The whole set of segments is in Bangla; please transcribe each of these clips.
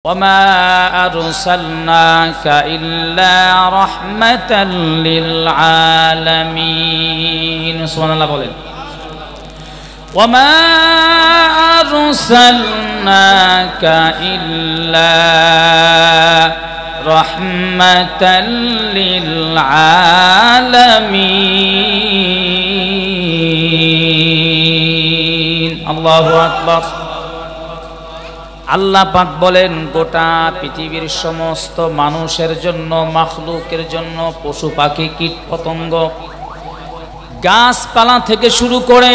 وما أرسلناك إلا رحمة للعالمين سبحان الله بولين وما أرسلناك إلا رحمة للعالمين الله أكبر আল্লাহ পাক বলেন গোটা পৃথিবীর সমস্ত মানুষের জন্য মাখলুকের জন্য পশু পাখি কীট পতঙ্গ গাছপালা থেকে শুরু করে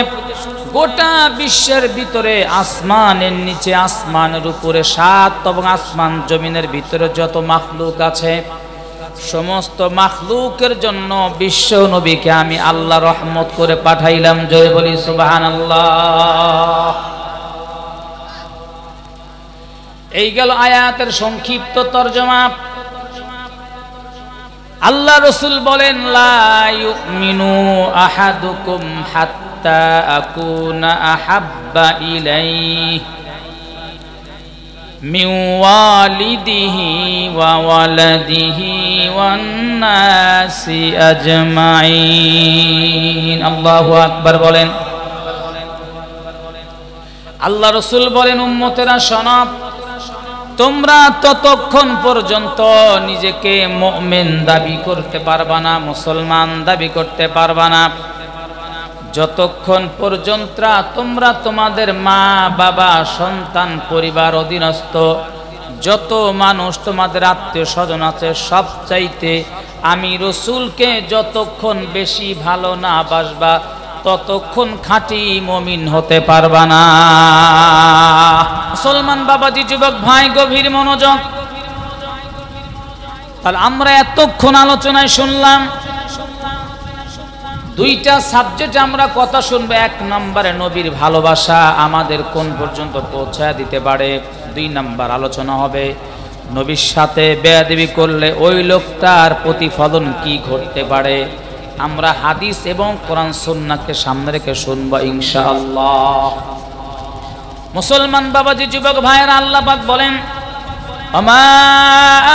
গোটা বিশ্বের ভিতরে আসমানের নিচে আসমানের উপরে সাত এবং আসমান জমিনের ভিতরে যত মাখলুক আছে সমস্ত মাখলুকের জন্য বিশ্ব নবীকে আমি আল্লাহ রহমত করে পাঠাইলাম জয় বলি সুবহানাল্লাহ। এই গেল আয়াতের সংক্ষিপ্ত তরজমা। আল্লাহ রাসূল বলেন লা ইউমিনু আহাদুকুম হাত্তা আকুনা আহাব্বা ইলাইহি মিন ওয়ালিদিহি ওয়া ওয়ালাদিহি ওয়ান নাসি আজমাইন। আল্লাহু আকবার বলেন। আল্লাহ রাসূল বলেন উম্মতেরা শোনো, তোমরা ততক্ষণ পর্যন্ত নিজেকে মুমিন দাবি করতে পারবা না, মুসলমান দাবি করতে পারবা না যতক্ষণ পর্যন্ত তোমরা তোমাদের মা বাবা সন্তান পরিবার অধীনস্থ যত মানুষ তোমাদের আত্মীয় স্বজন আছে সব চাইতে আমি রসুলকে যতক্ষণ বেশি ভালো না বাসবা ততক্ষণ খাঁটি মুমিন হতে পারবা না। মুসলমান বাবাজি যুবক ভাই গভীর মনোযোগ। তাহলে আমরা এতক্ষণ আলোচনায় শুনলাম দুইটা সাবজেক্টে আমরা কথা শুনবো। এক নম্বরে নবীর ভালোবাসা আমাদের কোন পর্যন্ত পৌঁছায় দিতে পারে। দুই নম্বর আলোচনা হবে নবীর সাথে বেয়াদবি করলে ওই লোকটার প্রতিফলন কি ঘটতে পারে। আমরা হাদিস এবং কোরআন সুন্নাহকে সামনে রেখে শুনবো ইনশাআল্লাহ। মুসলমান বাবাজি যুবক ভাইয়েরা আল্লাহ পাক বলেন ওমা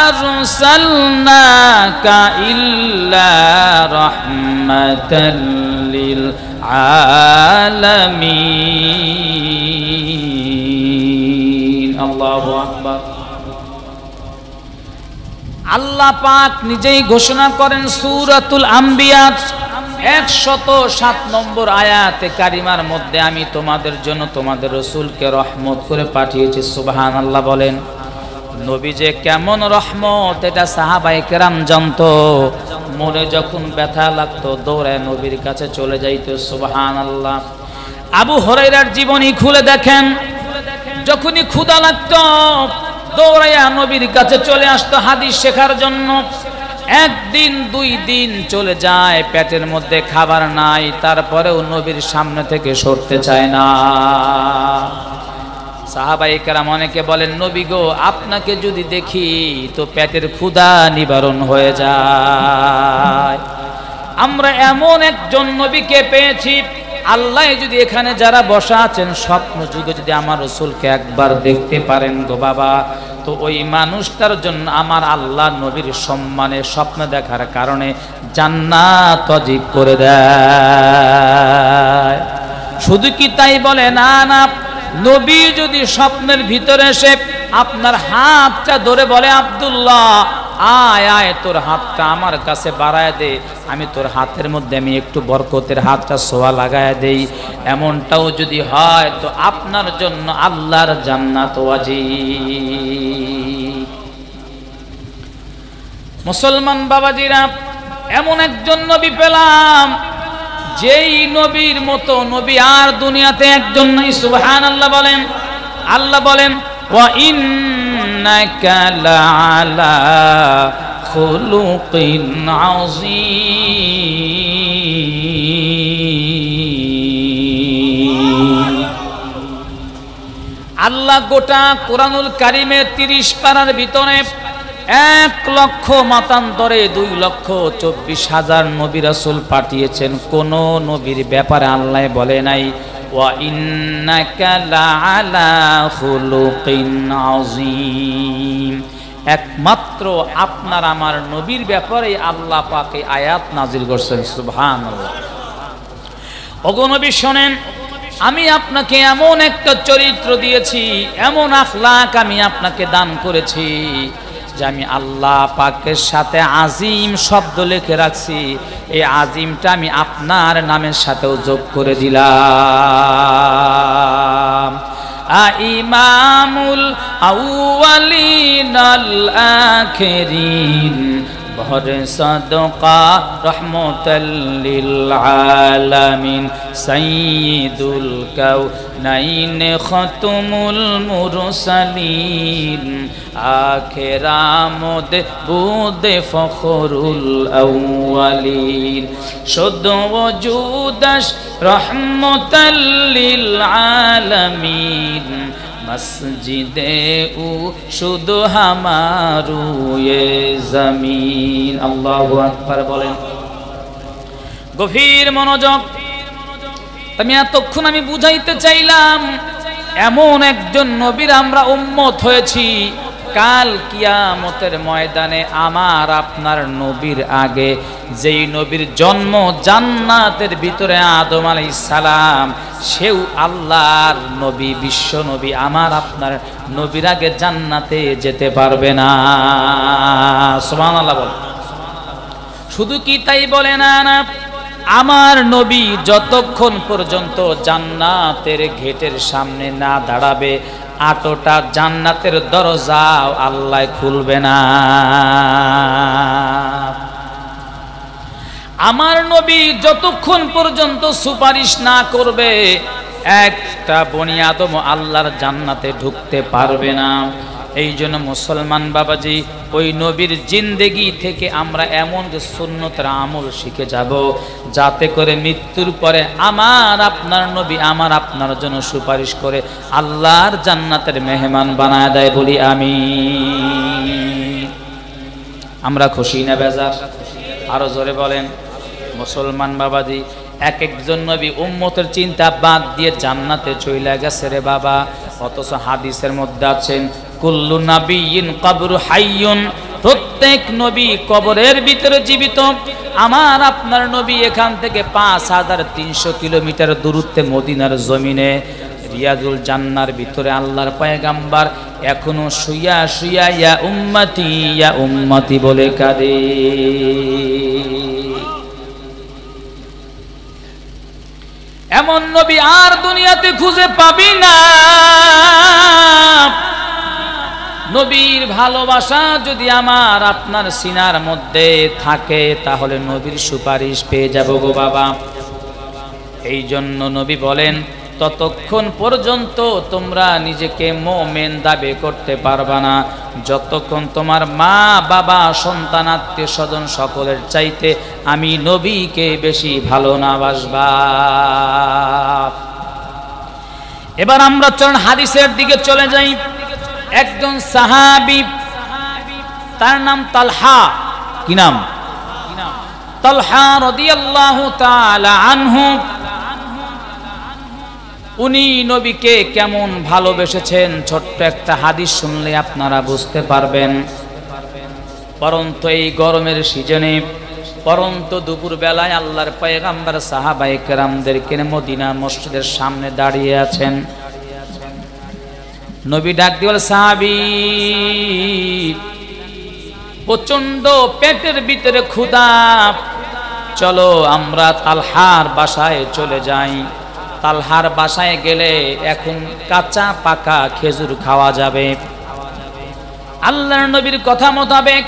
আরসালনাকা ইল্লা রাহমাতাল লিল আলামিন। আল্লাহু আকবার। আল্লাহ পাক নিজেই ঘোষণা করেন সূরাতুল আম্বিয়া 107 নম্বর আয়াতে কারিমার মধ্যে আমি তোমাদের জন্য তোমাদের রাসূলকে রহমত করে পাঠিয়েছি। সুবহানাল্লাহ বলেন। নবী যে কেমন রহমত এটা সাহাবায়ে কেরাম জানতো। মনে যখন ব্যথা লাগতো দৌড়ায় নবীর কাছে চলে যাইতো। সুবহানাল্লাহ। আবু হুরায়রার জীবনী খুলে দেখেন, যখনই ক্ষুধা লাগতো দৌড়াইয়া নবীর কাছে চলে আসতো হাদিস শেখার জন্য। একদিন দুই দিন চলে যায়, পেটের মধ্যে খাবার নাই, তারপরেও নবীর সামনে থেকে সরতে চায় না। সাহাবায়ে কেরাম অনেকে বলেন নবী গো আপনাকে যদি দেখি তো পেটের ক্ষুধা নিবারণ হয়ে যায়। আমরা এমন একজন নবীকে পেয়েছি, আল্লাহ যদি এখানে যারা বসা আছেন স্বপ্ন যুগে যদি আমার রাসূলকে একবার দেখতে পারেন গো বাবা, তো ওই মানুষটার জন্য আমার আল্লাহ নবীর সম্মানে স্বপ্ন দেখার কারণে জান্নাত ওয়াজিব করে দেয়। শুধু কি তাই বলে? না না, নবী যদি স্বপ্নের ভিতরে এসে আপনার হাতটা ধরে বলে আব্দুল্লাহ আয় আয় তোর হাতটা আমার কাছে বাড়ায় দে, আমি তোর হাতের মধ্যে আমি একটু বরকতের হাতটা ছোঁয়া লাগায় দেই, এমনটাও যদি হয় তো আপনার জন্য আল্লাহর জান্নাত ওয়াজিব। মুসলমান বাবাজিরা এমন একজন নবী পেলাম যেই নবীর মতো নবী আর দুনিয়াতে একজন নাই। সুবহানাল্লাহ বলেন। আল্লাহ বলেন ওয়া ইন্নাকা লাআলা খুলুকিন আযীম। আল্লাহ গোটা কোরআনুল কারীমের 30 পারার ভিতরে 1 লক্ষ মতান্তরে 2,24,000 নবী রাসূল পাঠিয়েছেন। কোন নবীর ব্যাপারে আল্লাহ বলে নাই ওয়া ইন্নাকা লাআলা খুলুকিন আযীম। একমাত্র আপনার আমার নবীর ব্যাপারে আল্লাহ পাক এই আয়াত নাজিল করেছেন। সুবহানাল্লাহ। ওগো নবী শোনেন, আমি আপনাকে এমন একটা চরিত্র দিয়েছি, এমন আখলাক আমি আপনাকে দান করেছি যে আমি আল্লাহ পাকের সাথে আজিম শব্দ লিখে রাখছি। এই আজিমটা আমি আপনার নামের সাথেও যোগ করে দিলাম। ইমামুল আউয়ালিন আল আখিরিন বহরে সাদকা রহমতাল লিল আলামিন সাইয়্যিদুল কাউনাইন খাতুমুল মুরসালিন আখির আমদ বুদ ফখরুল আউয়ালিন শুদ্ধ ওজুদাস রহমতাল লিল আলামিন মসজিদে উ শুধু হামারু এ জমিন। আল্লাহু আকবার বলেন। গভীর মনোযোগ। আমি এতক্ষণ আমি বুঝাইতে চাইলাম এমন একজন নবীর আমরা উম্মত হয়েছি, কাল কিয়ামতের ময়দানে আমার আপনার নবীর আগে যেই নবীর জন্ম জান্নাতের ভিতরে আদম আলাইহিস সালাম, সেও আল্লাহর নবী, বিশ্ব নবী, আমার আপনার নবীর আগে জান্নাতে যেতে পারবে না। সুবহানাল্লাহ বল। শুধু কি তাই বলে না, না, আমার নবী যতক্ষণ পর্যন্ত জান্নাতের গেটের সামনে না দাঁড়াবে, আটোটা জান্নাতের দরজাও আল্লাহ খুলবে না। আমার নবী যতক্ষণ পর্যন্ত সুপারিশ না করবে, একটা বনি আদম আল্লাহর জান্নাতে ঢুকতে পারবে না। এই জন্য মুসলমান বাবাজি, ওই নবীর জিন্দেগি থেকে আমরা এমন সুন্নতের আমল শিখে যাব, যাতে করে মৃত্যুর পরে আমার আপনার নবী আমার আপনার জন্য সুপারিশ করে আল্লাহর জান্নাতের মেহমান বানায় দেয়। বলি আমিন। আমরা খুশি না বেজার? আরো জোরে বলেন। মুসলমান বাবাজি, এক একজন নবী উম্মতের চিন্তা বাদ দিয়ে জান্নাতে চইলা গেছে রে বাবা, অথচ হাদিসের মধ্যে আছেন কুল্লু নাবিয়িন কবরু হাইয়ুন, প্রত্যেক নবী কবরের ভিতরে জীবিত। আমার আপনার নবী এখান থেকে 5300 কিলোমিটার দূরত্বে মদিনার জমিনে রিয়াজুল জান্নার ভিতরে আল্লাহর পয়গাম্বার এখনো শুইয়া শুইয়া ইয়া উম্মতি বলে কাঁদে। এমন নবী আর দুনিয়াতে খুঁজে পাবি না। নবীর ভালোবাসা যদি আমার আপনার সিনার মধ্যে থাকে, তাহলে নবীর সুপারিশ পেয়ে যাব গো বাবা। এই জন্য নবী বলেন, ততক্ষণ পর্যন্ত তোমরা নিজেকে মুমিন দাবি করতে পারবা না যতক্ষণ তোমার মা বাবা সন্তান আত্মীয় স্বজন সকলের চাইতে আমি নবীকে বেশি ভালো না বাসবা। এবার আমরা চলুন হাদিসের দিকে চলে যাই। একজন সাহাবী, তার নাম তালহা। কি নাম? তালহা রাদিয়াল্লাহু তাআলা আনহু। উনি নবীকে কেমন ভালোবেসেছেন ছোট্ট একটা হাদিস শুনলে আপনারা বুঝতে পারবেন। পরন্তু এই গরমের সিজনে, পরন্তু দুপুর বেলায় আল্লাহর পয়গম্বর সাহাবায়ে কেরামদেরকে মদিনা মসজিদের সামনে দাঁড়িয়ে আছেন। নবী ডাক দিয়ে বলে, সাহাবী, প্রচন্ড পেটের ভিতরে ক্ষুধা, চলো আমরা তালহার বাসায় চলে যাই। তালহার বাসায় গেলে এখন কাঁচা পাকা খেজুর খাওয়া যাবে। আল্লাহর নবীর কথা মোতাবেক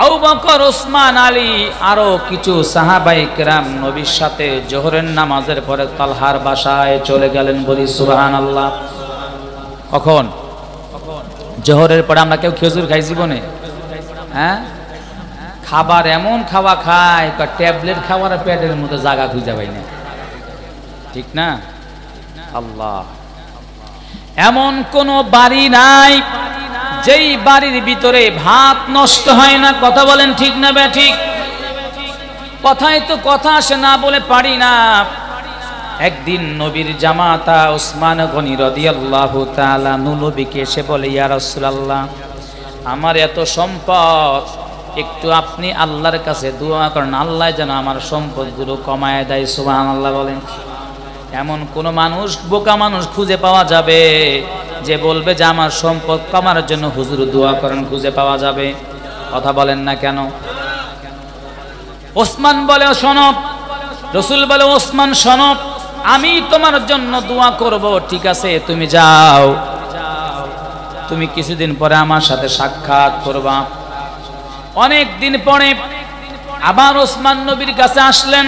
আবু বকর, ওসমান, আলী আরো কিছু সাহাবায়ে কেরাম নবীর সাথে জোহরের নামাজের পরে তালহার বাসায় চলে গেলেন। বলি সুবহানাল্লাহ। কখন? জোহরের পরে আমরা কেউ খেজুর খাই জীবনে? হ্যাঁ, খাবার এমন খাওয়া খায়, ট্যাবলেট খাওয়ার পেটের মধ্যে জায়গা খুঁজে পাই না, ঠিক না? আল্লাহ, এমন কোন বাড়ি নাই যেই বাড়ির ভিতরে ভাত নষ্ট হয় না। কথা বলেন ঠিক না বে ঠিক? কথাই তো কথা আসে না বলে পারি না। একদিন নবীর জামাতা ওসমান গনি রাদিয়াল্লাহু তাআলা নবীকে এসে বলে, ইয়া রাসূলুল্লাহ, আমার এত সম্পদ, একটু আপনি আল্লাহর কাছে দোয়া করেন, আল্লাহ যেন আমার সম্পদগুলো কমায় দেয়। সুবহানাল্লাহ বলেন। এমন কোন মানুষ, বোকা মানুষ খুঁজে পাওয়া যাবে যে বলবে যে আমার সম্পদ কমার জন্য হুজুর দোয়া করেন? খুঁজে পাওয়া যাবে? কথা বলেন না কেন? ওসমান বলে, শোনো, রাসূল বলে, ওসমান শোনো, আমি তোমার জন্য দোয়া করব, ঠিক আছে তুমি যাও, তুমি কিছুদিন পরে আমার সাথে সাক্ষাৎ করবা। অনেক দিন পরে আবার ওসমান নবীর কাছে আসলেন,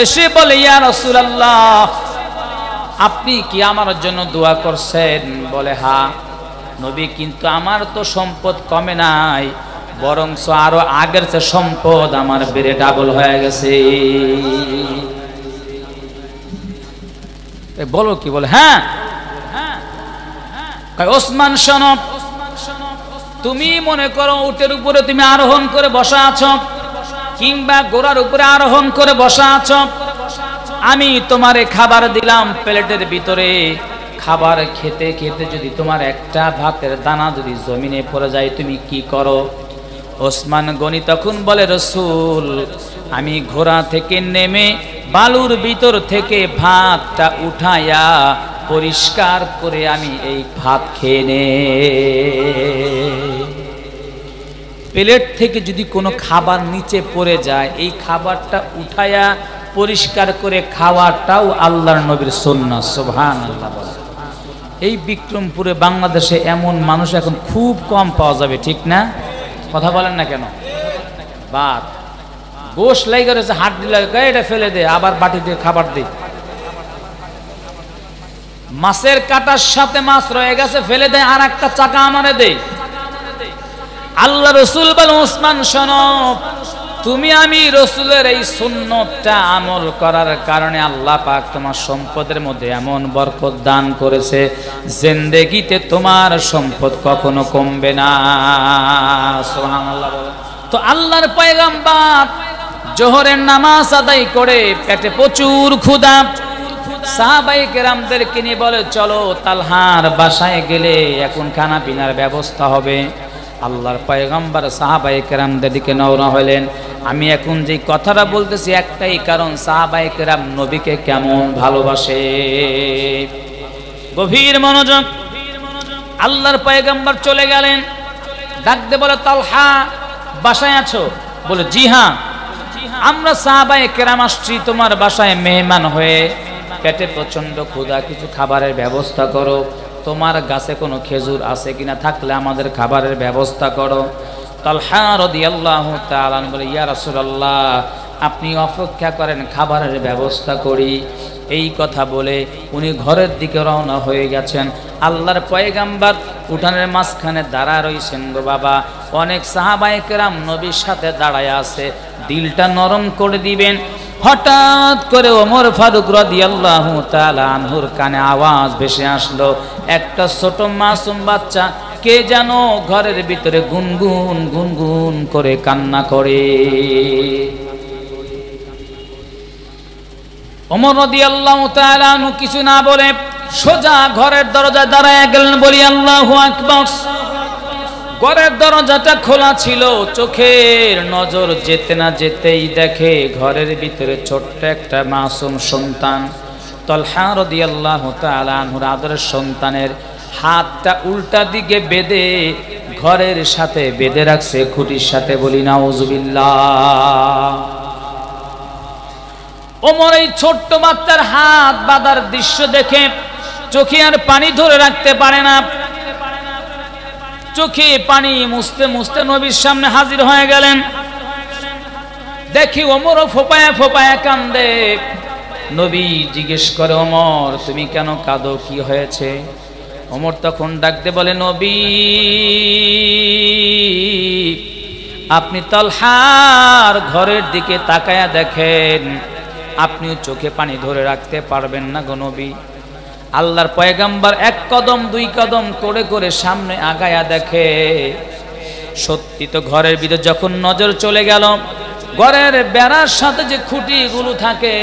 এসে বলে, ইয়া রাসূলুল্লাহ, আপনি কি আমার জন্য দোয়া করছেন? বলে, হ্যাঁ। নবী, কিন্তু আমার তো সম্পদ কমে নাই, বরং আরো আগের চেয়ে সম্পদ আমার বেড়ে ডাবল হয়ে গেছে। বলো কি? বলে, হ্যাঁ। ওসমান শোনো, তুমি মনে করো উটের উপরে তুমি আরোহণ করে বসা আছো, কিংবা ঘোড়ার উপরে আরোহণ করে বসা আছো, আমি তোমারে খাবার দিলাম প্লেটের ভিতরে, খাবার খেতে খেতে যদি তোমার একটা ভাতের দানা যদি জমিনে পড়ে যায়, তুমি কি করো? ওসমান গনি তখন বলে, রাসূল, আমি ঘোড়া থেকে নেমে বালুর ভিতর থেকে ভাতটা উঠাইয়া পরিষ্কার করে আমি এই ভাত খেয়ে নে। প্লেট থেকে যদি কোনো খাবার নিচে পড়ে যায়, এই খাবারটা উঠাইয়া পরিষ্কার করে খাওয়াটাও আল্লাহর নবীর সুন্নাহ। সুবহানাল্লাহ। এই বিক্রমপুরে বাংলাদেশে এমন মানুষ এখন খুব কম পাওয়া যাবে, ঠিক না? কথা বলেন না কেন? বাদ গোশ লাগে রয়েছে, হাড্ডি লাগে, এটা ফেলে দে, আবার বাটি দিয়ে খাবার দে। মাছের কাটার সাথে মাছ রয়ে গেছে, ফেলে দেয়, আর একটা চাকা আমারে দে। আল্লাহ রাসূল বলে, ওসমান শোনো, তুমি আমি রাসূলের এই সুন্নতটা আমল করার কারণে আল্লাহ পাক তোমার সম্পদের মধ্যে এমন বরকত দান করেছে, জিন্দেগিতে তোমার সম্পদ কখনো কমবে না। সুবহানাল্লাহ। তো আল্লাহর পয়গম্বর জোহরের নামাজ আদায় করে পেটে প্রচুর ক্ষুধা, সাহাবায়ে কেরামদেরকে নিয়ে বলে, চলো তালহার বাসায় গেলে এখন খানা পিনার ব্যবস্থা হবে। আল্লাহর পয়গম্বর সাহাবায়ে কেরামদের দিকে রওনা হলেন। আমি এখন যে কথাটা বলতেছি একটাই কারণ, সাহাবায়ে কেরাম নবীকে কেমন ভালোবাসে। গভীর মনোযোগ। আল্লাহর পয়গম্বর চলে গেলেন, ডাকতে বলে, তালহা বাসায় আছো? বলে, জি হ্যাঁ, আমরা সাহাবায়ে কেরাম আসছি তোমার বাসায় মেহমান হয়ে, পেটে প্রচন্ড ক্ষুধা, কিছু খাবারের ব্যবস্থা করো। তোমার গাছে কোনো খেজুর আছে কিনা, থাকলে আমাদের খাবারের ব্যবস্থা করো। তালহা রাদিয়াল্লাহু তাআলা বলে, ইয়া রাসূলুল্লাহ, আপনি অপেক্ষা করেন, খাবারের ব্যবস্থা করি। এই কথা বলে উনি ঘরের দিকে রওনা হয়ে গেছেন। আল্লাহর পয়গম্বর উঠানের মাঝখানে দাঁড়া রইছেন। গো বাবা, অনেক সাহাবায়ে কেরাম নবীর সাথে দাঁড়ায় আছে, দিলটা নরম করে দিবেন। হঠাৎ করে ওমর ফারুক রাদিয়াল্লাহু তাআলা আনহুর কানে আওয়াজ ভেসে আসলো, একটা ছোট মাসুম বাচ্চা কে যেন ঘরের ভিতরে গুনগুন গুনগুন করে কান্না করে। ওমর রাদিয়াল্লাহু তাআলা আনহু কিছু না বলে সোজা ঘরের দরজায় দাঁড়ায় গেলেন। বলি, আল্লাহু আকবার। ঘরের দরজাটা খোলা ছিল, চোখের নজর যেতে না যেতেই দেখে ঘরের ভিতরে ছোট্ট একটা মাসুম সন্তান, তালহা রাদিয়াল্লাহু তাআলা আনহুর আদরের সন্তানের হাতটা উল্টা দিকে বেঁধে ঘরের সাথে বেঁধে রাখছে খুঁটির সাথে। বলি, নাউজুবিল্লাহ। ওমর এই ছোট্ট বাচ্চার হাত বাঁধার দৃশ্য দেখে চোখে আর পানি ধরে রাখতে পারে না, চোখে পানি মুছতে মুছতে নবীর সামনে হাজির হয়ে গেলেন। দেখি ওমরও ফোপায়া ফোপায়া কান্দে। নবী জিজ্ঞেস করে, ওমর তুমি কেন কাঁদো, কি হয়েছে? ওমর তখন ডাকতে বলে, নবী আপনি তালহার ঘরের দিকে তাকায়া দেখেন, আপনিও চোখে পানি ধরে রাখতে পারবেন না গো নবী। আল্লাহর পয়গম্বর এক কদম দুই কদম করে করে সামনে আগায়া দেখে, সত্যি তো ঘরের ভিতর যখন নজর চলে গেল, ঘরের বেড়ার সাথে যে খুঁটিগুলো থাকে,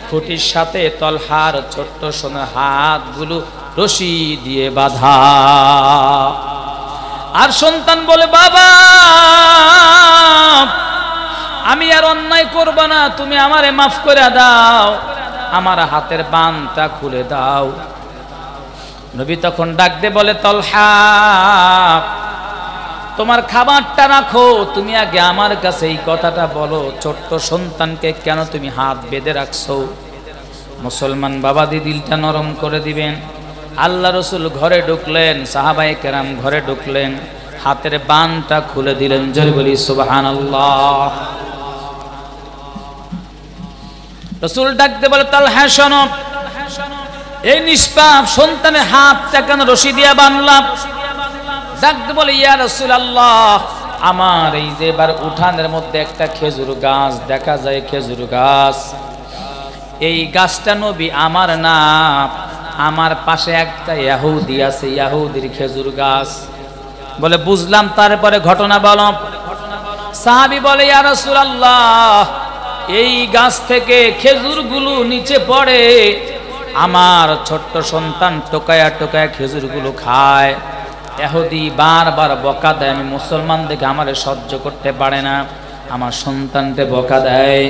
খুঁটির সাথে তলহার ছোট্ট সোনার হাতগুলো রশি দিয়ে বাঁধা। আর সন্তান বলে, বাবা আমি আর অন্যায় করব না, তুমি আমারে মাফ করে দাও, আমার হাতের বাঁধটা খুলে দাও। নবী তখন ডাক দিয়ে বলে, তলহা তোমার খাবারটা রাখো, তুমি আগে আমার কাছে এই কথাটা বলো, ছোট্ট সন্তানকে কেন তুমি হাত বেঁধে রাখছো? মুসলমান বাবা দি দিলটা নরম করে দিবেন। আল্লাহ রসুল ঘরে ঢুকলেন, সাহাবায়ে কেরাম ঘরে ঢুকলেন, হাতের বাঁধটা খুলে দিলেন। জোরে বলি সুবহানাল্লাহ। রসুল ডাকতে বলে, তালহা শোনো, এই নিষ্পাপ সন্তানের হাতটা কেন রশি দিয়া বাঁধলাম? ডাকতে বলে, ইয়া রাসূলুল্লাহ, আমার এই যে এবার উঠানের মধ্যে একটা খেজুর গাছ দেখা যায়, খেজুর গাছ, এই গাছটা নবী আমার না, আমার পাশে একটা ইহুদি আছে, ইহুদির খেজুর গাছ। বলে বুঝলাম, তারপরে ঘটনা বলো। সাহাবী বলে, ইয়া রাসূলুল্লাহ, এই গাছ থেকে খেজুরগুলো নিচে পড়ে, আমার ছোট্ট সন্তান টোকায়া টোকায়া খেজুরগুলো খায়, ইহুদি বারবার বকা দেয়, আমি মুসলমান দেখে আমারে সহ্য করতে পারে না, আমার সন্তানকে বকা দেয়।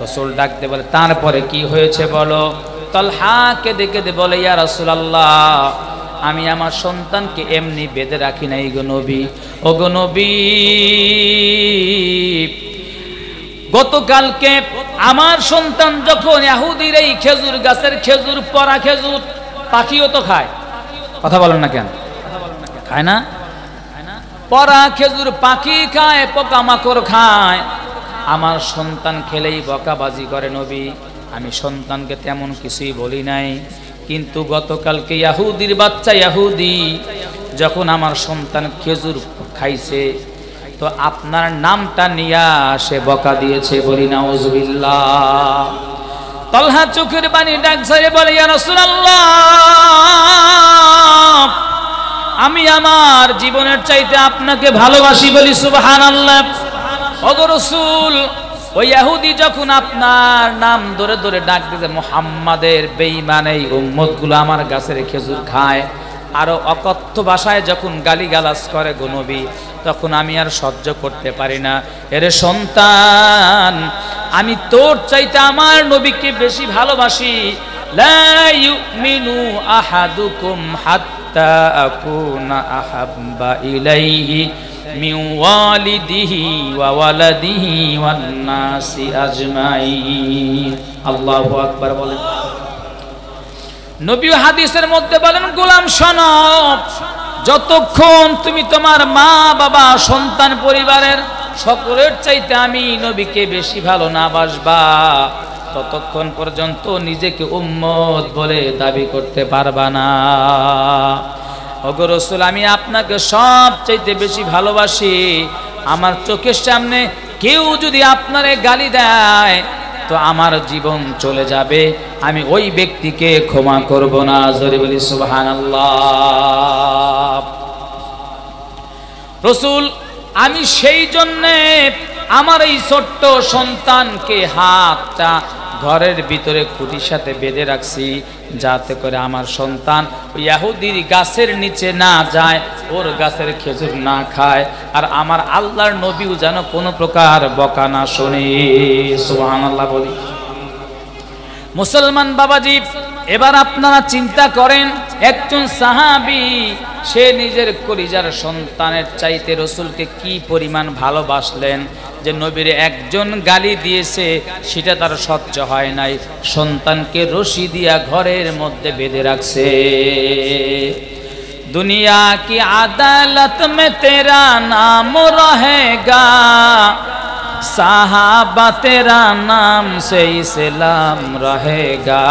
রাসূল ডাকতে বলে, তারপরে কি হয়েছে বলো? তলহাকে দেখে বলে, ইয়া রাসূলুল্লাহ, আমি আমার সন্তানকে এমনি বেঁধে রাখি নাই গো নবী, ও গো নবী, গতকালকে আমার সন্তান যখন ইহুদির এই খেজুর গাছের খেজুর, পরা খেজুর, পাখিও তো খায়, কথা বলেন না কেন, খায় না? পরা খেজুর পাখি খায়, পোকামাকড় খায়, আমার সন্তান খেলেই বকাবাজি করে নবী। আমি সন্তানকে তেমন কিছুই বলি নাই, কিন্তু গতকালকে ইহুদির বাচ্চা ইহুদি যখন আমার সন্তান খেজুর খাইছে, তো আপনার নামটা নিয়া সে বকা দিয়েছে, বলি নাউজুবিল্লাহ। তলহা চোখের পানি ডাক ঝরে বলে, ইয়া রাসূলুল্লাহ, আমি আমার জীবনের চাইতে আপনাকে ভালোবাসি, বলি সুবহানাল্লাহ। ওগো রাসূল, ওই ইহুদি যখন আপনার নাম ধরে ধরে ডাক দিতে, মুহাম্মাদের বেঈমান এই উম্মতগুলো আমার গাছের খেজুর খায়, আরো অকথ্য ভাষায় যখন গালিগালাজ করে গো নবী, তখন আমি আর সহ্য করতে পারি না। এরে সন্তান, আমি তোর চাইতে আমার নবীকে বেশি ভালোবাসি। লা ইউমিনু আহাদুকুম হাত্তা আকুনা আহাব্বা ইলাইহি মিন ওয়ালিদিহি ওয়া ওয়ালাদিহি ওয়ান নাসি আজমাইন। আল্লাহু আকবার বলেন। নবী হাদিসের মধ্যে বলেন, গোলাম শোনো, যতক্ষণ তুমি তোমার মা বাবা সন্তান পরিবারের সকলের চাইতে আমি নবীকে বেশি ভালো না বাসবা, ততক্ষণ পর্যন্ত নিজেকে উম্মত বলে দাবি করতে পারবা না। ওগো রাসূল, আমি আপনাকে সব চাইতে বেশি ভালোবাসি, আমার চোখের সামনে কেউ যদি আপনারে গালি দেয় তো আমার জীবন চলে যাবে, আমি ওই ব্যক্তিকে ক্ষমা করব না। জোরে বলি সুবহানাল্লাহ। রাসূল, আমি সেই জন্যে আমার এই ছোট্ট সন্তানকে হাতটা ঘরের ভিতরে খুঁটির সাথে বেঁধে রাখছি, যাতে করে আমার সন্তান ইহুদির গাছের নিচে না যায়, ওর গাছের খেজুর না খায়, আর আমার আল্লাহর নবীও যেন কোনো প্রকার বকা না শোনে। সুবহানাল্লাহ বলি। মুসলমান বাবাজি, এবার আপনারা চিন্তা করেন, একজন সাহাবী সে নিজের কলিজার সন্তানের চাইতে রাসূলকে কি পরিমাণ ভালোবাসলেন, যে নবীর একজন গালি দিয়েছে সেটা তার সহ্য হয় নাই, সন্তানকে রশি দিয়া ঘরের মধ্যে বেঁধে রাখছে। দুনিয়া কি আদালত মে তেরা নাম রহেগা, साहबा तेरा नाम से इस्लाम रहेगा,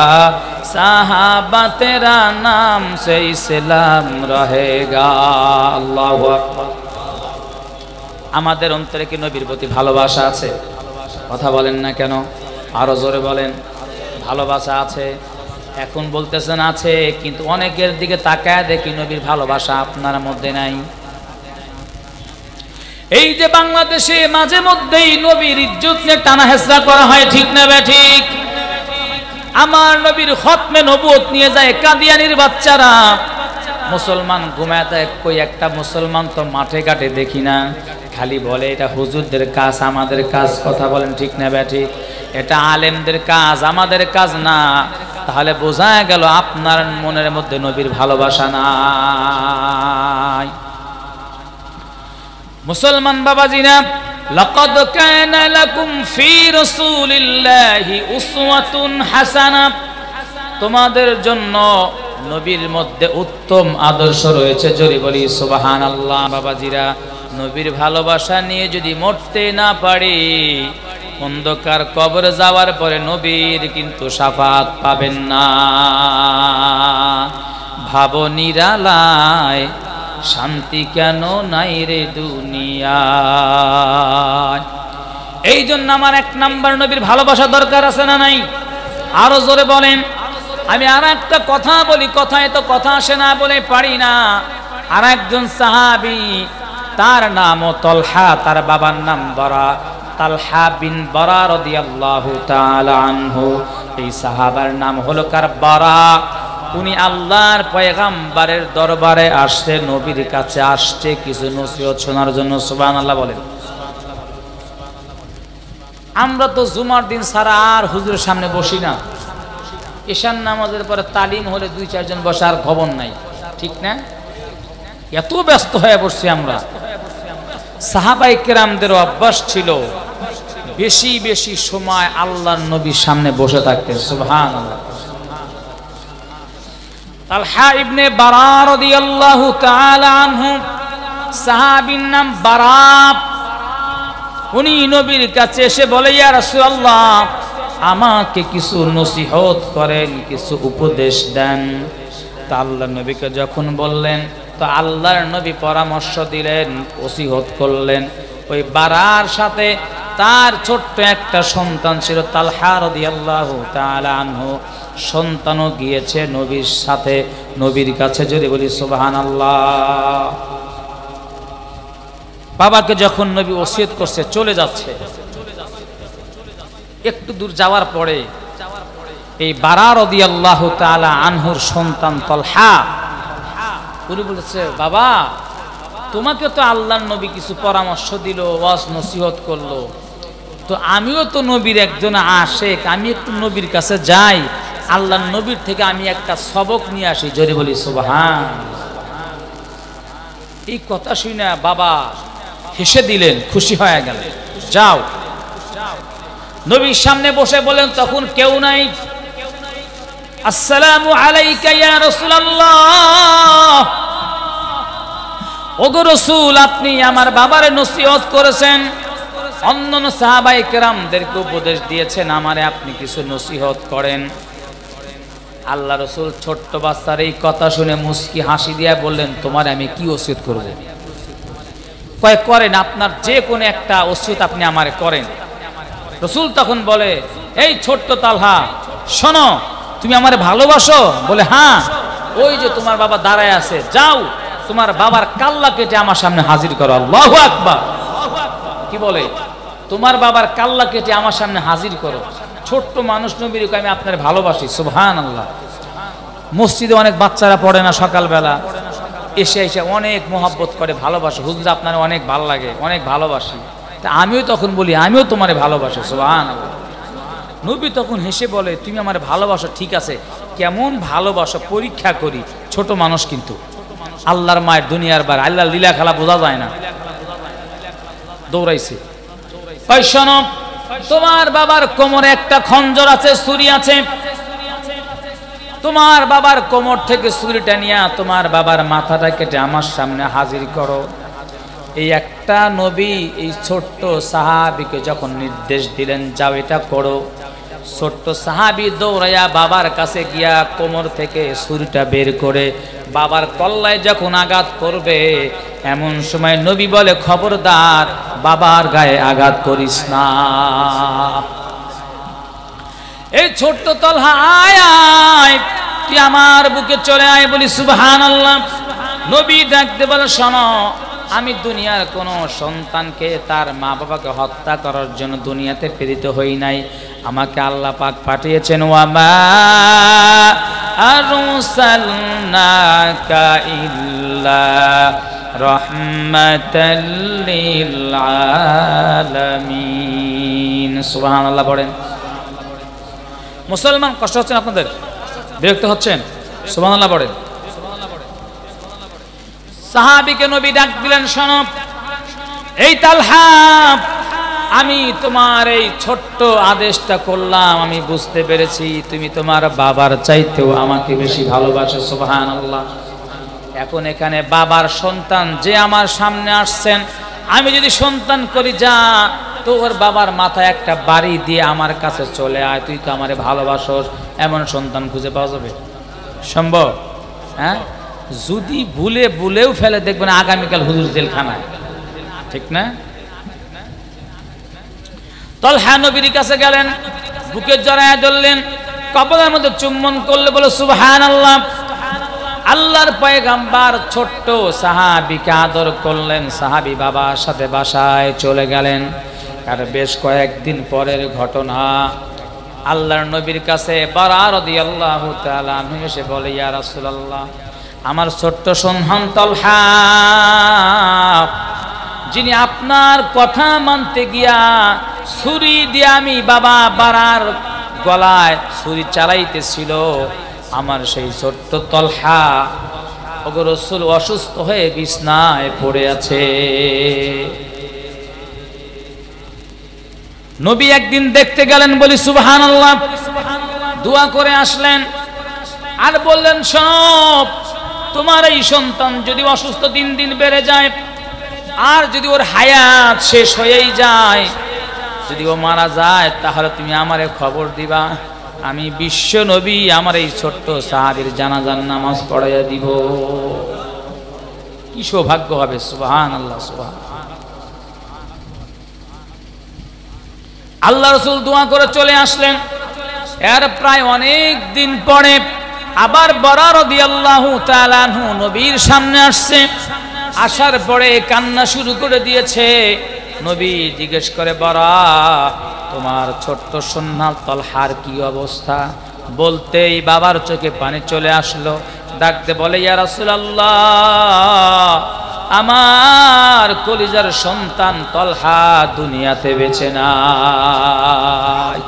साहबा तेरा नाम से इस्लाम रहेगा। আল্লাহু আকবার। আমাদের অন্তরে কি নবীর প্রতি ভালোবাসা আছে? কথা বলেন না কেন? আরো জোরে বলেন। ভালোবাসা আছে। এখন বলতেছেন আছে, কিন্তু অনেকের দিকে তাকায় দেখি নবীর ভালোবাসা আপনার মধ্যে নাই। এই যে বাংলাদেশে মাঝে মধ্যেই নবীর ইজ্জত নিয়ে টানা হেসরা করা হয়, ঠিক না বেঠিক? আমার নবীর খতমে নবুয়ত নিয়ে যায় কাদিয়ানির বাচ্চারা। মুসলমান ঘুমায় দেয়, কই একটা মুসলমান তো মাঠে ঘাটে দেখি না, খালি বলে এটা হুজুরদের কাজ, আমাদের কাজ। কথা বলেন ঠিক না ব্যাঠিক? এটা আলেমদের কাজ, আমাদের কাজ না। তাহলে বোঝা গেল আপনার মনের মধ্যে নবীর ভালোবাসা নাই। মুসলমান বাবাজিরা, লাকাদ কানা লাকুম ফি রাসূলিল্লাহি উসওয়াতুন হাসানাহ, তোমাদের জন্য নবীর মধ্যে উত্তম আদর্শ রয়েছে। জোরে বলি সুবহানাল্লাহ। বাবাজিরা, নবীর ভালোবাসা নিয়ে যদি মরতে না পারি, অন্ধকার কবরে যাওয়ার পরে নবীর কিন্তু শাফাত পাবেন না। ভাবো নিরালায় শান্তি কেন নাই রে দুনিয়ায়। এই জন্য আমার 1 নাম্বার নবীর ভালোবাসা দরকার আছে না নাই? আরো জোরে বলেন। আমি আর একটা কথা বলি, কথায় তো কথা আসে না বলে পারি না। আর একজন সাহাবী, তার নামও তলহা, তার বাবার নাম বরা, তালহা বিন বরা রাদিয়াল্লাহু তাআলা আনহু। এই সাহাবার নাম হলো কার? বরা। উনি আল্লাহর পয়গম্বরের দরবারে আসছে, নবীর কাছে আসছে কিছু নসিহত শোনার জন্য। সুবহানাল্লাহ বলেন। আমরা তো জুমার দিন সারা আর হুজুরের সামনে বসি না। ঈশান নামাজের পরে তালিম হলে 2-4 জন বসার খবর নাই, ঠিক না? এত ব্যস্ত হয়ে পড়ছি আমরা। সাহাবায়ে কেরামদের অভ্যাস ছিল বেশি বেশি সময় আল্লাহর নবীর সামনে বসে থাকতেন। সুবহানাল্লাহ। তালহা ইবনে বারা রাদিয়াল্লাহু তাআলা আনহু, সাহাবীর নাম বারা। উনি নবীর কাছে এসে বলে, ইয়া রাসূলুল্লাহ, আমাকে কিছু নসিহত করেন, কিছু উপদেশ দেন। তা আল্লাহর নবীকে যখন বললেন, তো আল্লাহর নবী পরামর্শ দিলেন, ওসিহত করলেন। ওই বারার সাথে তার ছোট্ট একটা সন্তান ছিল, তালহা রাদিয়াল্লাহু তাআলা আনহু। সন্তানও গিয়েছে নবীর সাথে, নবীর কাছে। যদি বলি সুবহানাল্লাহ। বাবাকে যখন নবী ওসিয়ত করছে, চলে যাচ্ছে, একটু দূর যাওয়ার পরে এই বারা রাদিয়াল্লাহু তাআলা আনহুর সন্তান তলহা, উনি বলেছে, বাবা, তোমাকে তো আল্লাহর নবী কিছু পরামর্শ দিল, ওয়াজ নসিহত করলো, তো আমিও তো নবীর একজন আশেক, আমি একটু নবীর কাছে যাই, আল্লাহর নবীর থেকে আমি একটা সবক নিয়ে আসি। জোরে বলি সুবহান। এই কথা শুনে বাবা হেসে দিলেন, খুশি হয়ে গেলেন। যাও। নবীর সামনে বসে বলেন, তখন কেউ নাই। আসসালামু আলাইকা ইয়া রাসূলুল্লাহ। ওগো রাসূল, আপনি আমার বাবারে নসিহত করেছেন, অন্যান্য সাহাবায়ে কেরামদেরকে উপদেশ দিয়েছেন, আমারে আপনি কিছু নসিহত করেন। আল্লাহ রাসূল ছোট্ট বাচ্চার এই কথা শুনে মুস্কি হাসি দিয়ে বললেন, তোমারে আমি কি ওসিয়ত করব? কয়, করেন, আপনার যে কোনো একটা ওসিয়ত আপনি আমারে করেন। রাসূল তখন বলে, এই ছোট্ট তালহা, শোনো, তুমি আমারে ভালোবাসো? বলে, হ্যাঁ। ওই যে তোমার বাবা দাঁড়ায় আছে, যাও তোমার বাবার কাল্লা কেটে আমার সামনে হাজির করো। আল্লাহু আকবার। কি বলে? তোমার বাবার কাল্লা কেটে আমার সামনে হাজির করো। ছোট্ট মানুষ নবীর আমি আপনার ভালোবাসি। সুবহানাল্লাহ। মসজিদে অনেক বাচ্চারা পড়ে না, সকালবেলা এসে এসে অনেক মোহাব্বত করে, ভালোবাসে, হুজুর আপনার অনেক ভালো লাগে, অনেক ভালোবাসি। তা আমিও তখন বলি, আমিও তোমারে ভালোবাসি। সুবহানাল্লাহ। নবী তখন হেসে বলে, তুমি আমার ভালোবাসো, ঠিক আছে, কেমন ভালোবাসো পরীক্ষা করি। ছোট মানুষ কিন্তু, আল্লাহর মায়ের দুনিয়ার বার, আল্লাহর লীলা খেলা বোঝা যায় না। দৌড়াইছে। ওই শোনো, তোমার বাবার কোমরে একটা খঞ্জর আছে, ছুরি আছে, তোমার বাবার কোমর থেকে ছুরিটা নিয়ে তোমার বাবার মাথাটা কেটে আমার সামনে হাজির করো। এই একটা নবী এই ছোট্ট সাহাবীকে যখন নির্দেশ দিলেন, যাও এটা করো, ছোট্ট সাহাবী দৌড়াইয়া বাবার কাছে গিয়া কোমর থেকে ছুরিটা বের করে বাবার কল্লায় যখন আঘাত করবে, এমন সময় নবী বলে, খবরদার, বাবার গায়ে আঘাত করিস না। এই ছোট্ট তলহা, আয় আয়, তুই আমার বুকে চলে আয়। বলি সুবহানাল্লাহ। নবী ডাকতে বলে, শোনো, আমি দুনিয়ার কোনো সন্তানকে তার মা বাবাকে হত্যা করার জন্য দুনিয়াতে প্রেরিত হই নাই, আমাকে আল্লাহ পাক পাঠিয়েছেন ওয়ামা আরসালনাকা ইল্লা রাহমাতাল লিল আলামিন। সুবহানাল্লাহ পড়েন। মুসলমান কষ্ট হচ্ছেন আপনাদের, বিরক্ত হচ্ছেন? সুবহানাল্লাহ পড়েন। সাহাবীকে নবী ডাক দিলেন, শোনো এই তালহা, আমি তোমার এই ছোট্ট আদেশটা করলাম, আমি বুঝতে পেরেছি তুমি তোমার বাবার চাইতেও আমাকে বেশি ভালোবাসো। সুবহানাল্লাহ। এখন এখানে বাবার সন্তান যে আমার সামনে আসছেন, আমি যদি সন্তান করি যা, তো ওর বাবার মাথায় একটা বাড়ি দিয়ে আমার কাছে চলে আয়, তুই তো আমারে ভালোবাসোস, এমন সন্তান খুঁজে পাওয়া যাবে? সম্ভব? হ্যাঁ, যদি ভুলেও ফেলে দেখবেন আগামীকাল হুজুর জেলখানায়, ঠিক না? তালহা নবীর কাছে গেলেন, বুকে জড়ায় ধরলেন, কপালের মধ্যে চুম্বন করলে, বলে সুবহানাল্লাহ। আল্লাহর পয়গম্বর ছোট্ট সাহাবীকে আদর করলেন, সাহাবী বাবার সাথে বাসায় চলে গেলেন। আর বেশ কয়েকদিন পরের ঘটনা, আল্লাহর নবীর কাছে বারা রাদিয়াল্লাহু তাআলা আনহু এসে বলে, ইয়া রাসূলুল্লাহ, আমার ছোট্ট সন্তান তালহা, যিনি আপনার কথা মানতে গিয়া ছুরি দিয়ে আমি বাবা বারার গলায় ছুরি চালাইতেছিল, আমার সেই ছোট্ট তালহা ওগো রাসূল অসুস্থ হয়ে বিছনায় পড়ে আছে। নবী একদিন দেখতে গেলেন, বলি সুবহানাল্লাহ, দোয়া করে আসলেন আর বললেন, সব তোমার এই সন্তান যদি অসুস্থ দিন দিন বেড়ে যায়, আর যদি ওর হায়াত শেষ হয়েই যায়, যদি ও মারা যায়, তাহলে তুমি আমারে খবর দিবা, আমি বিশ্ব নবী আমার এই ছোট্ট সাহাবীর জানাজার নামাজ পড়াইয়া দিব। কি সৌভাগ্য হবে! সুবহানাল্লাহ, সুবহানাল্লাহ। আল্লাহ রাসূল দোয়া করে চলে আসলেন। এর প্রায় অনেক দিন পরে আবার বারা রাদিয়াল্লাহু তাআলা আনহু নবীর সামনে আসছে। আসার পরে কান্না শুরু করে দিয়েছে। নবী জিজ্ঞেস করে, বারা, তোমার ছোট্ট সন্তান তালহার কি অবস্থা? বলতেই বাবার চোখে পানি চলে আসলো। ডাকতে বলে, ইয়া রাসূলুল্লাহ, আমার কলিজার সন্তান তালহা দুনিয়াতে বেঁচে নাই।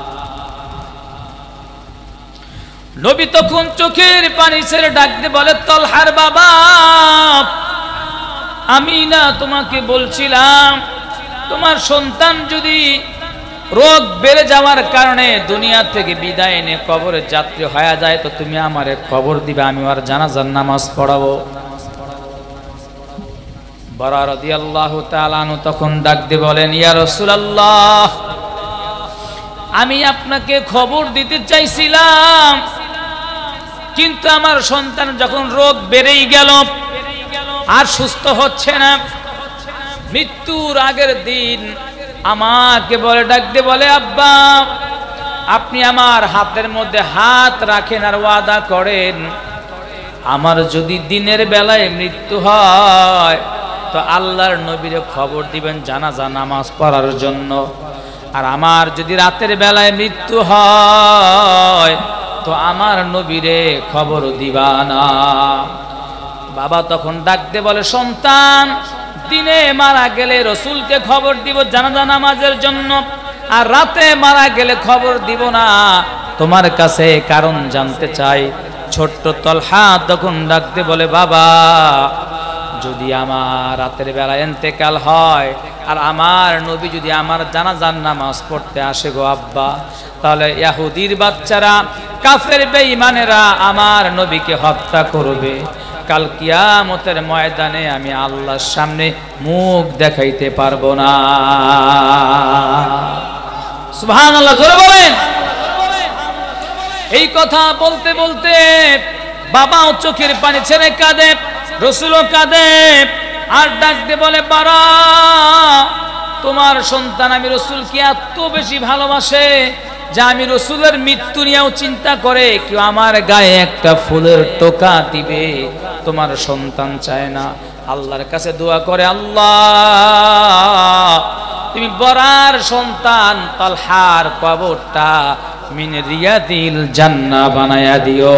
নবী তখন চোখের পানি ছেড়ে ডাকতে বলে, তালহার বাবা, আমি না তোমাকে বলছিলাম, তোমার সন্তান যদি রোগ বেড়ে যাওয়ার কারণে দুনিয়া থেকে বিদায় নিয়ে কবরে যাত্রী হয়ে যায়, তো তুমি আমারে খবর দিবে, আমি আর জানাজার নামাজ পড়াবো। বারা রাদিয়াল্লাহু তাআলা আনহু তখন ডাক দিয়ে বলেন, ইয়া রাসূলুল্লাহ, আমি আপনাকে খবর দিতে চাইছিলাম, কিন্তু আমার সন্তান যখন রোগ বেড়েই গেল, আর সুস্থ হচ্ছে না, মৃত্যুর আগের দিন আমাকে বলে, ডাক দিয়ে বলে, আব্বা, আপনি আমার হাতের মধ্যে হাত রাখেন আর ওয়াদা করেন, আমার যদি দিনের বেলায় মৃত্যু হয় তো আল্লাহর নবীরে খবর দিবেন জানাজা নামাজ পড়ার জন্য, আর আমার যদি রাতের বেলায় মৃত্যু হয় তো আমার নবীরে খবর দিবা না। বাবা তখন ডাকতে বলে, সন্তান, দিনে মারা গেলে রসুলকে খবর দিব জানাজা নামাজের জন্য, আর রাতে মারা গেলে খবর দিব না। তোমার কাছে কারণ জানতে চাই। ছোট্ট তালহা তখন ডাকতে বলে, বাবা, যদি আমার রাতের বেলা ইন্তেকাল হয় আর আমার নবী যদি আমার জানাজার নামাজ পড়তে আসে গো আব্বা, তাহলে ইহুদির বাচ্চারা, কাফের বেঈমানেরা আমার নবীকে হত্যা করবে। কাল কিয়ামতের ময়দানে আমি আল্লাহর সামনে মুখ দেখাইতে পারবো না। সুবহানাল্লাহ, জোরে বলেন। এই কথা বলতে বলতে বাবাও চোখের পানি ছেড়ে কাঁদে, রসুলও কাঁদে, আর ডাকতে বলে, বারা, তোমার সন্তান আমি রসুল কি এত বেশি ভালোবাসে যে আমি রসুলের মৃত্যু নিয়েও চিন্তা করে কেউ আমার গায়ে একটা ফুলের টোকা দিবে, তোমার সন্তান চায় না। আল্লাহর কাছে দোয়া করে, আল্লাহ তুমি বরার সন্তান তালহার কবরটা মিন রিয়াদিল জান্নাহ বানায়া দিও।